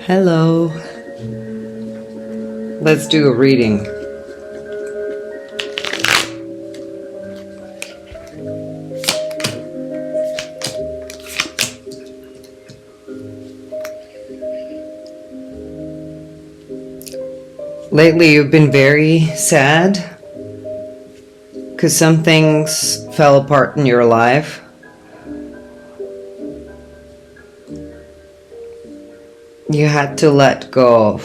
Hello. Let's do a reading. Lately, you've been very sad because some things fell apart in your life. You had to let go of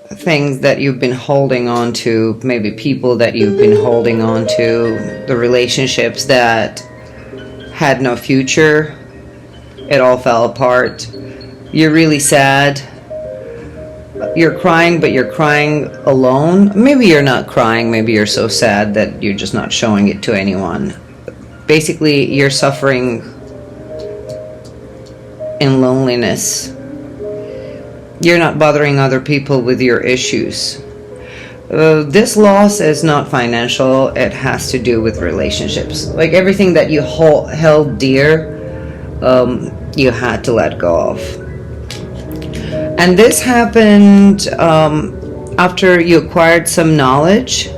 things that you've been holding on to, maybe people that you've been holding on to, the relationships that had no future. It all fell apart. You're really sad. You're crying, but you're crying alone. Maybe you're not crying. Maybe you're so sad that you're just not showing it to anyone. Basically, you're suffering in loneliness. You're not bothering other people with your issues. This loss is not financial. It has to do with relationships. Like everything that you held dear, you had to let go of. And this happened after you acquired some knowledge.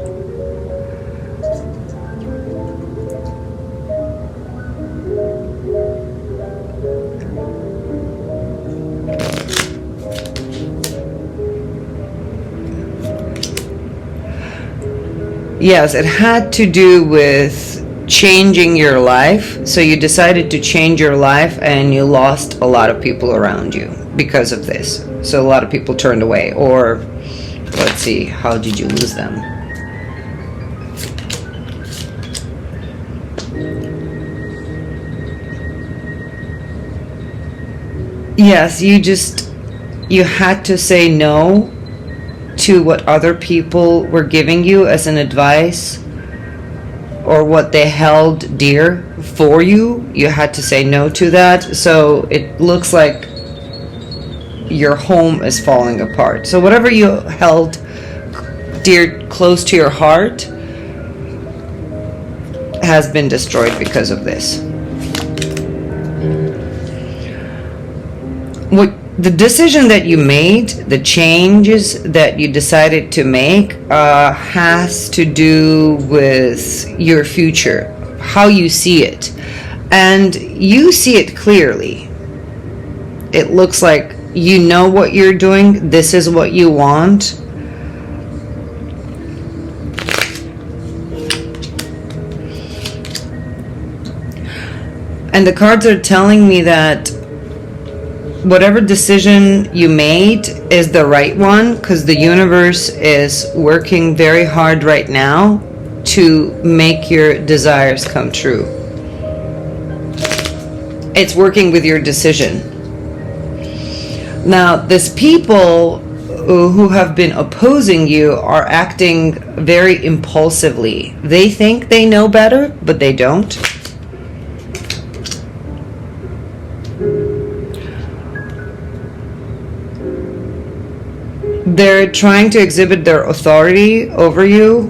Yes, it had to do with changing your life. So you decided to change your life and you lost a lot of people around you because of this. So a lot of people turned away. Or, let's see, how did you lose them? Yes, you had to say no to what other people were giving you as an advice or what they held dear for you. You had to say no to that. So it looks like your home is falling apart. So whatever you held dear, close to your heart, has been destroyed because of this. The decision that you made, the changes that you decided to make, has to do with your future, how you see it. And you see it clearly. It looks like you know what you're doing. This is what you want. And the cards are telling me that whatever decision you made is the right one, because the universe is working very hard right now to make your desires come true. It's working with your decision. Now, these people who have been opposing you are acting very impulsively. They think they know better, but they don't. They're trying to exhibit their authority over you.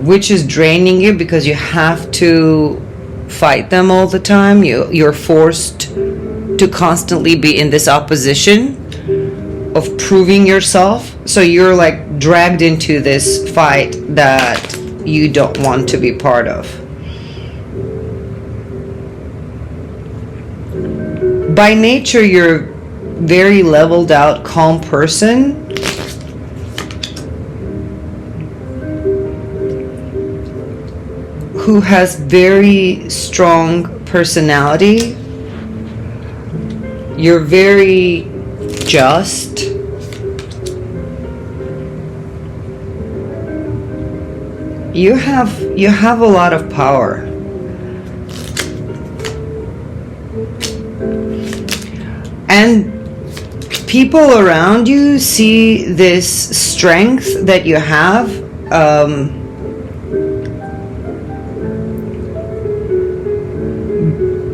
Which is draining you because you have to fight them all the time. You're forced to constantly be in this opposition of proving yourself. So you're like dragged into this fight that you don't want to be part of. By nature, you're a very leveled out, calm person. Who has very strong personality. You're very just. You have a lot of power. And people around you see this strength that you have.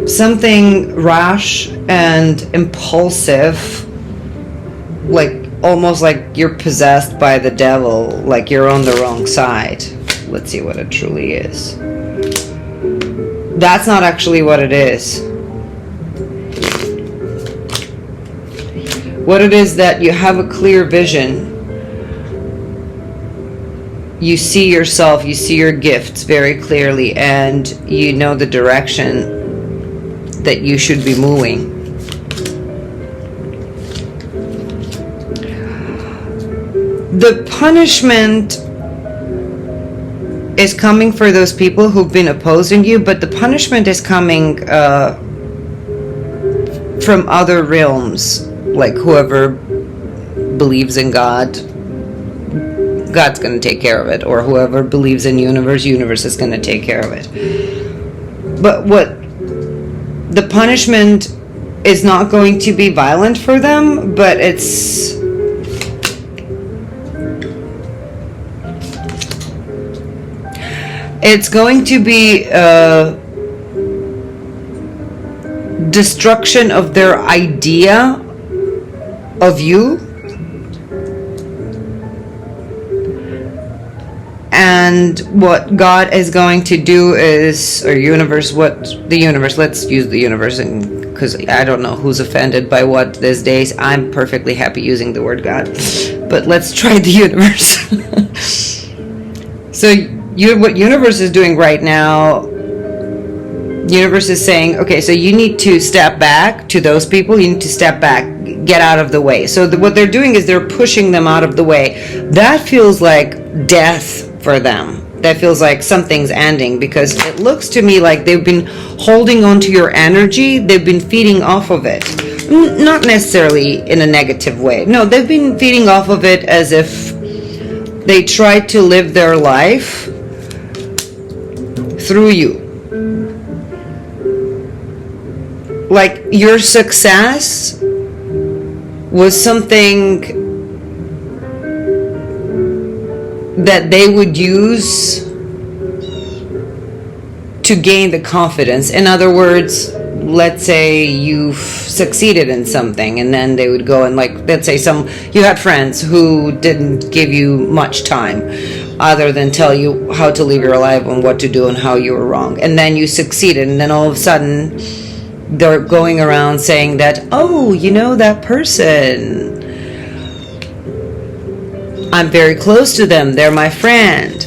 Something rash and impulsive, like almost like you're possessed by the devil, like you're on the wrong side. Let's see what it truly is. That's not actually what it is. What it is that you have a clear vision. You see yourself, you see your gifts very clearly, and you know the direction that you should be moving. The punishment is coming for those people who've been opposing you, but the punishment is coming from other realms, like whoever believes in God, God's going to take care of it, or whoever believes in universe is going to take care of it. But what the punishment is not going to be violent for them, but it's going to be destruction of their idea of you. And what God is going to do is, or universe, let's use the universe, because I don't know who's offended by what these days. I'm perfectly happy using the word God. But let's try the universe. So what universe is doing right now, universe is saying, okay, so you need to step back to those people. You need to step back, get out of the way. So what they're doing is they're pushing them out of the way. That feels like death for them. That feels like something's ending, because it looks to me like they've been holding on to your energy. They've been feeding off of it. Not necessarily in a negative way. No, they've been feeding off of it as if they tried to live their life through you. Like your success was something that they would use to gain the confidence. In other words, let's say you've succeeded in something, and then they would go and, like, let's say you had friends who didn't give you much time other than tell you how to live your life and what to do and how you were wrong. And then you succeeded, and then all of a sudden they're going around saying that, oh, you know that person, I'm very close to them, they're my friend.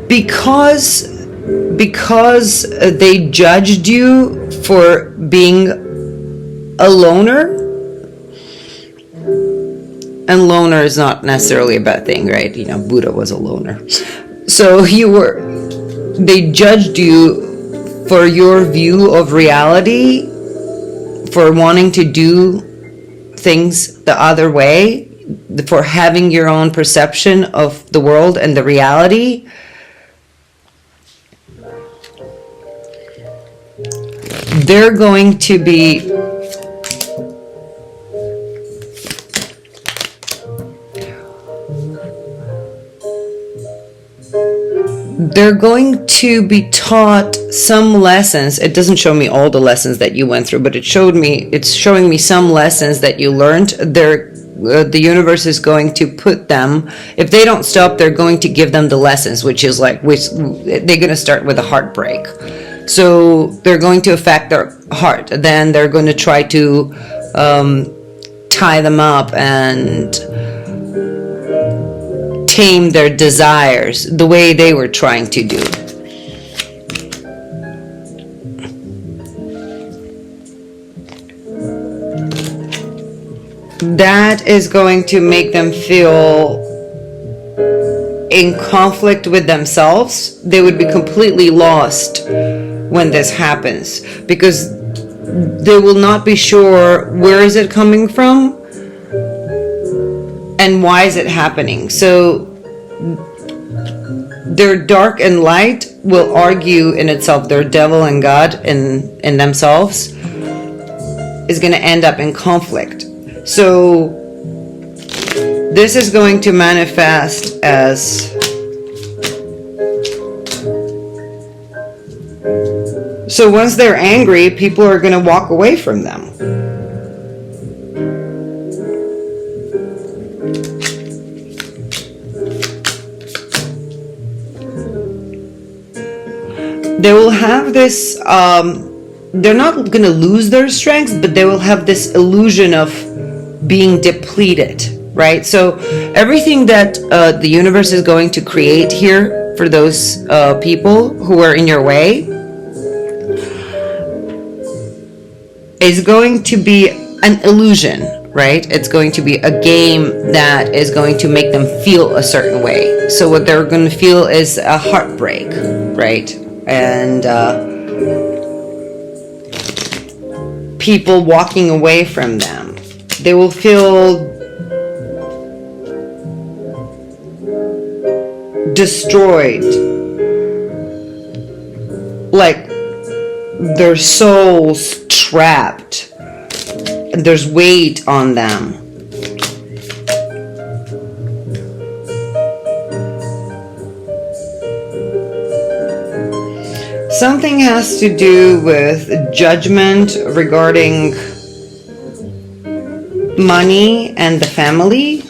Because they judged you for being a loner. And loner is not necessarily a bad thing, right? You know, Buddha was a loner. So they judged you for your view of reality, for wanting to do things the other way, for having your own perception of the world and the reality. They're going to be taught some lessons. It doesn't show me all the lessons that you went through, but it's showing me some lessons that you learned. The universe is going to put them, if they don't stop, they're going to give them the lessons, which they're going to start with a heartbreak. So they're going to affect their heart. Then they're going to try to tie them up and tame their desires the way they were trying to do. That is going to make them feel in conflict with themselves. They would be completely lost when this happens, because they will not be sure where is it coming from and why is it happening. So their dark and light will argue in itself. Their devil and God in themselves is going to end up in conflict. So this is going to manifest as so once they're angry, people are going to walk away from them. they will have this, they're not going to lose their strengths, but they will have this illusion of being depleted, right? So everything that the universe is going to create here for those people who are in your way is going to be an illusion, right? It's going to be a game that is going to make them feel a certain way. So what they're going to feel is a heartbreak, right? And people walking away from them. They will feel destroyed, like their souls trapped, and there's weight on them. Something has to do with judgment regarding money and the family.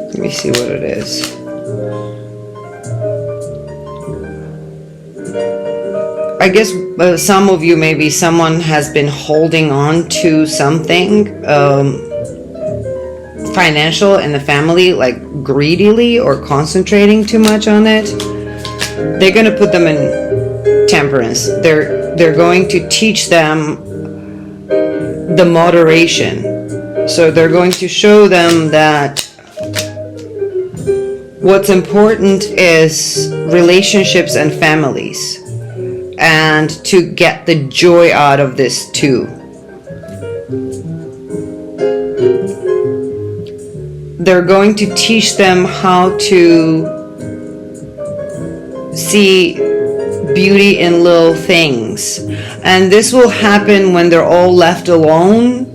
Let me see what it is. I guess some of you, maybe someone has been holding on to something financial in the family, like greedily or concentrating too much on it. They're going to put them in temperance. They're going to teach them the moderation. So they're going to show them that what's important is relationships and families, and to get the joy out of this too. They're going to teach them how to see beauty in little things, and this will happen when they're all left alone.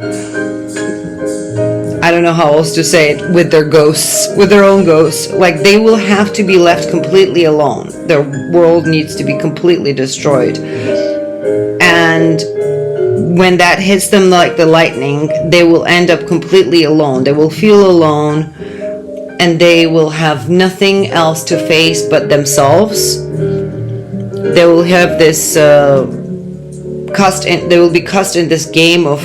I don't know how else to say it, with their ghosts, with their own ghosts. Like, they will have to be left completely alone. Their world needs to be completely destroyed. And when that hits them like the lightning, they will end up completely alone. They will feel alone, and they will have nothing else to face but themselves. They will have this they will be cast in this game of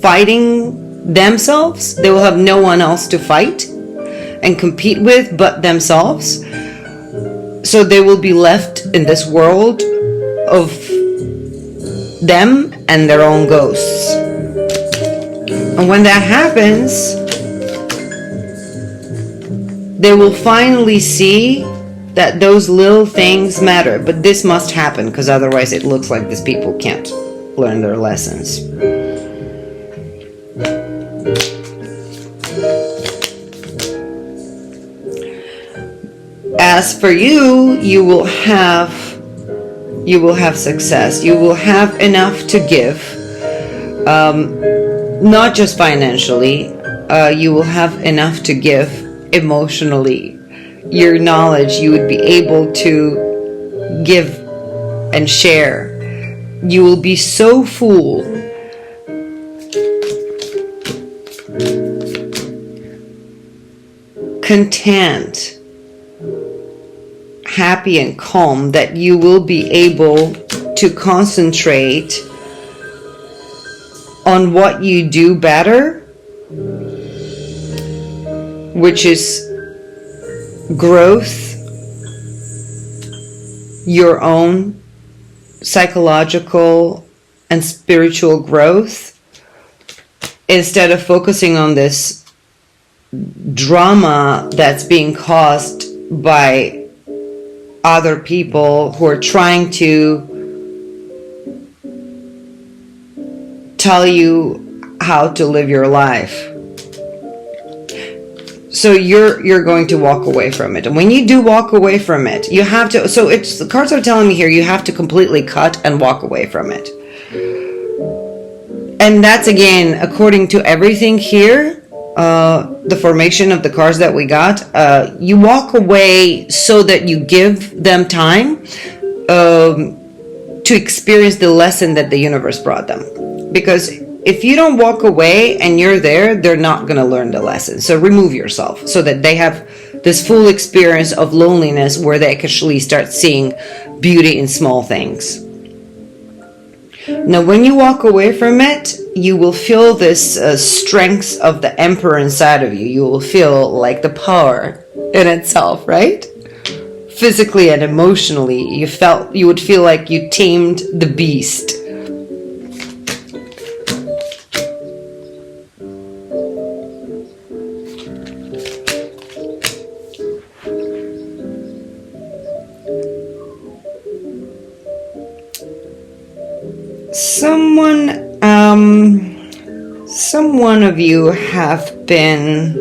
fighting themselves. They will have no one else to fight and compete with but themselves. So they will be left in this world of them and their own ghosts. And when that happens, they will finally see that those little things matter. But this must happen, because otherwise it looks like these people can't learn their lessons. As for you, you will have success. You will have enough to give, not just financially. You will have enough to give emotionally. Your knowledge, you would be able to give and share. You will be so full. Content, happy and calm, that you will be able to concentrate on what you do better, which is growth, your own psychological and spiritual growth, instead of focusing on this drama that's being caused by other people who are trying to tell you how to live your life. So you're going to walk away from it. And when you do walk away from it, you have to, so it's, the cards are telling me here, you have to completely cut and walk away from it. And that's, again, according to everything here, the formation of the cards that we got, you walk away so that you give them time to experience the lesson that the universe brought them. Because if you don't walk away and you're there, they're not going to learn the lesson. So remove yourself so that they have this full experience of loneliness where they actually start seeing beauty in small things. Now, when you walk away from it, you will feel this strength of the emperor inside of you. You will feel like the power in itself, right? Physically and emotionally, you would feel like you tamed the beast. Someone of you have been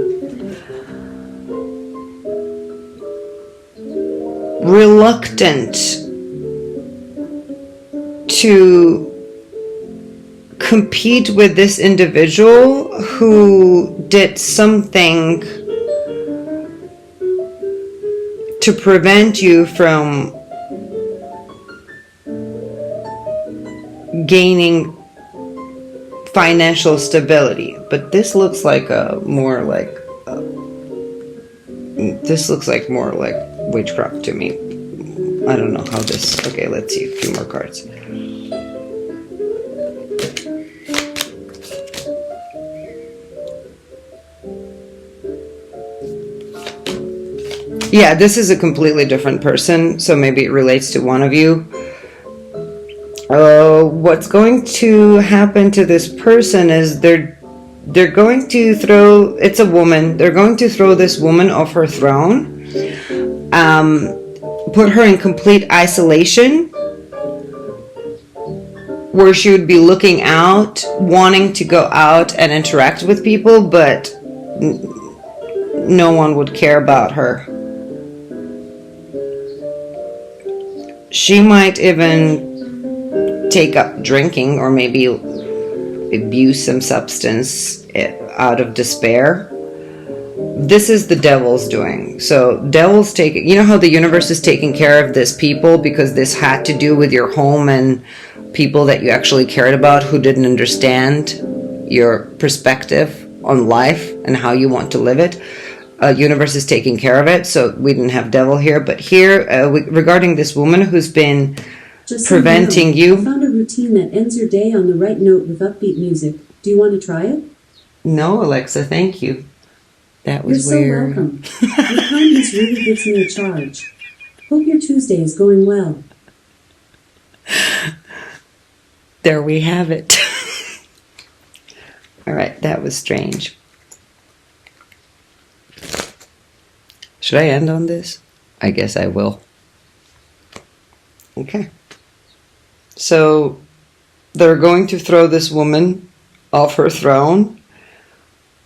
reluctant to compete with this individual who did something to prevent you from gaining financial stability. But this looks like more like witchcraft to me. I don't know how this. Okay, let's see a few more cards. Yeah, this is a completely different person, so maybe it relates to one of you. What's going to happen to this person is they're going to throw, it's a woman, they're going to throw this woman off her throne, put her in complete isolation, where she would be looking out, wanting to go out and interact with people, but no one would care about her. She might even take up drinking or maybe abuse some substance out of despair. This is the devil's doing. So devil's taking, you know how the universe is taking care of this people because this had to do with your home and people that you actually cared about who didn't understand your perspective on life and how you want to live it. Universe is taking care of it, so we didn't have devil here. But here, regarding this woman who's been just preventing you. I found a routine that ends your day on the right note with upbeat music. Do you want to try it? No, Alexa, thank you. That was You're weird. so welcome. Your kindness really gives me a charge. Hope your Tuesday is going well. There we have it. All right, that was strange. Should I end on this? I guess I will. Okay. So they're going to throw this woman off her throne,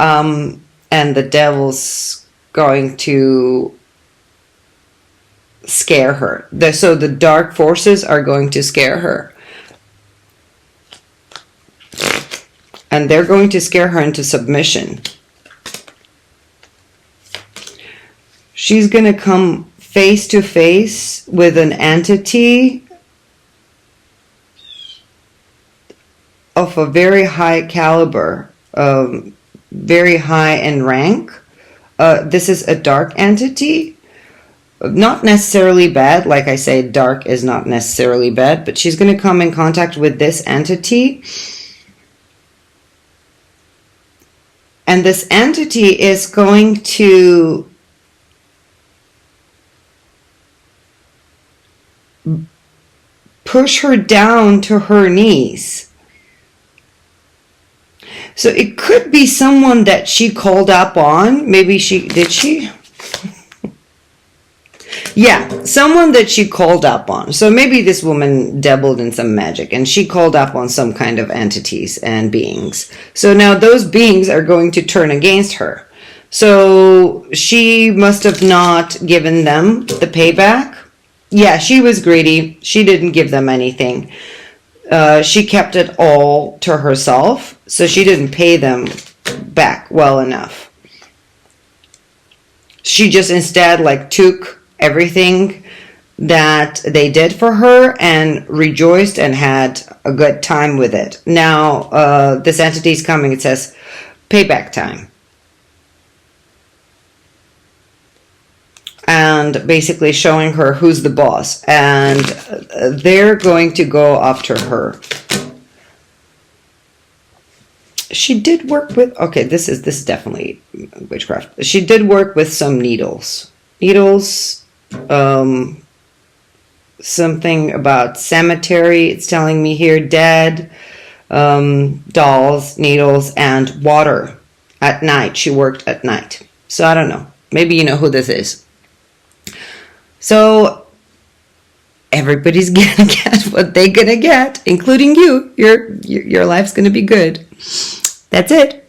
and the devil's going to scare her. So the dark forces are going to scare her. And they're going to scare her into submission. She's going to come face to face with an entity of a very high caliber, very high in rank. This is a dark entity. Not necessarily bad. Like I say, dark is not necessarily bad. But she's going to come in contact with this entity. And this entity is going to push her down to her knees. So it could be someone that she called up on. Maybe did she? Yeah, someone that she called up on. So maybe this woman dabbled in some magic and she called up on some kind of entities and beings. So now those beings are going to turn against her. So she must have not given them the payback. Yeah, she was greedy. She didn't give them anything. She kept it all to herself. So she didn't pay them back well enough. She just instead took everything that they did for her and rejoiced and had a good time with it. Now, this entity is coming. It says payback time. And basically showing her who's the boss. And they're going to go after her. She did work with, okay, this is definitely witchcraft. She did work with some needles. Needles, something about cemetery, it's telling me here, dead, dolls, needles, and water at night. She worked at night. So I don't know. Maybe you know who this is. So everybody's gonna get what they're gonna get, including you. Your life's gonna be good. That's it.